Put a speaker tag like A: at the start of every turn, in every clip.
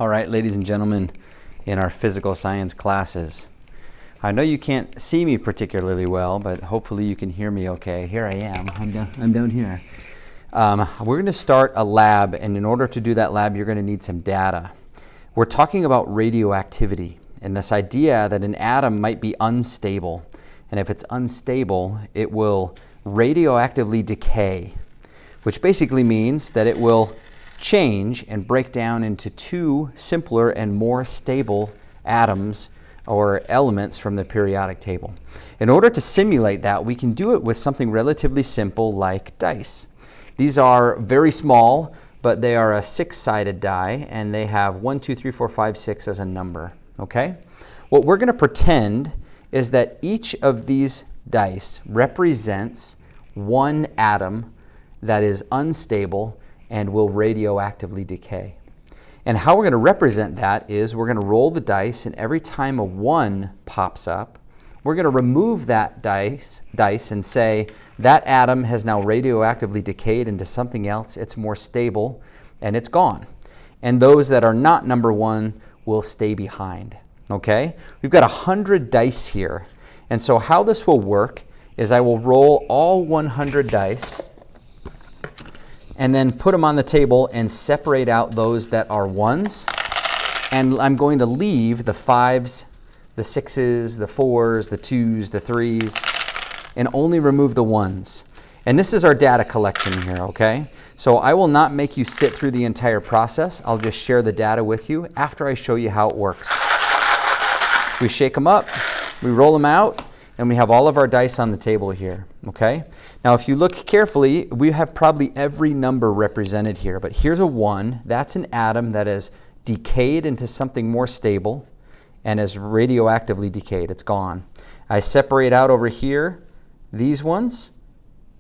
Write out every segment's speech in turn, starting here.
A: All right, ladies and gentlemen, in our physical science classes, I know you can't see me particularly well, but hopefully you can hear me okay. Here I am. I'm down here. We're going to start a lab, and in order to do that lab, you're going to need some data. We're talking about radioactivity and this idea that an atom might be unstable, and if it's unstable, it will radioactively decay, which basically means that it will change and break down into two simpler and more stable atoms or elements from the periodic table. In order to simulate that, we can do it with something relatively simple like dice. These are very small, but they are a six-sided die, and they have 1, 2, 3, 4, 5, 6 as a number. Okay? What we're going to pretend is that each of these dice represents one atom that is unstable and will radioactively decay. And how we're going to represent that is we're going to roll the dice, and every time a 1 pops up, we're going to remove that dice and say that atom has now radioactively decayed into something else. It's more stable, and it's gone. And those that are not number 1 will stay behind. Okay? We've got 100 dice here. And so how this will work is I will roll all 100 dice and then put them on the table and separate out those that are 1s. And I'm going to leave the 5s, the 6s, the 4s, the 2s, the 3s, and only remove the 1s. And this is our data collection here, okay? So I will not make you sit through the entire process. I'll just share the data with you after I show you how it works. We shake them up, we roll them out, and we have all of our dice on the table here, okay? Now, if you look carefully, we have probably every number represented here, but here's a 1. That's an atom that has decayed into something more stable and is radioactively decayed. It's gone. I separate out over here these ones.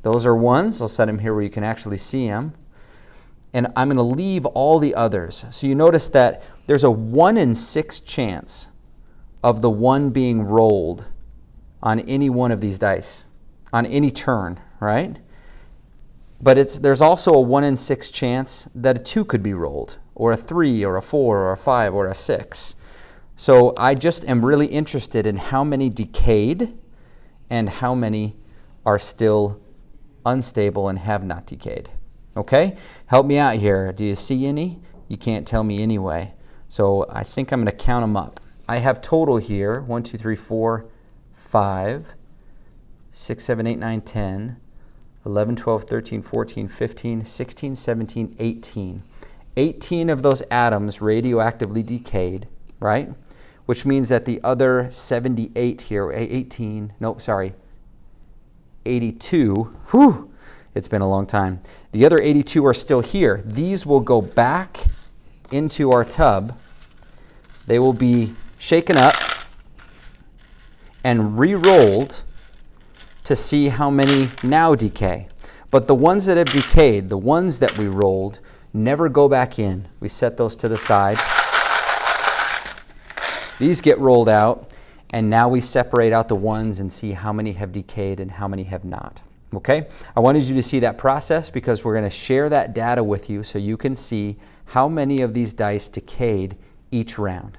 A: Those are 1s. I'll set them here where you can actually see them. And I'm going to leave all the others. So you notice that there's a 1 in 6 chance of the 1 being rolled on any one of these dice, on any turn, right? But there's also a 1 in 6 chance that a 2 could be rolled, or a 3, or a 4, or a 5, or a 6. So I just am really interested in how many decayed and how many are still unstable and have not decayed. Okay? Help me out here. Do you see any? You can't tell me anyway. So I think I'm going to count them up. I have total here 1, 2, 3, 4, 5, 6, 7, 8, 9, 10, 11, 12, 13, 14, 15, 16, 17, 18. 18 of those atoms radioactively decayed, right? Which means that the other 78 here, 82, whew, it's been a long time. The other 82 are still here. These will go back into our tub. They will be shaken up and re-rolled to see how many now decay. But the ones that have decayed, the ones that we rolled, never go back in. We set those to the side. These get rolled out, and now we separate out the 1s and see how many have decayed and how many have not. Okay? I wanted you to see that process because we're going to share that data with you so you can see how many of these dice decayed each round.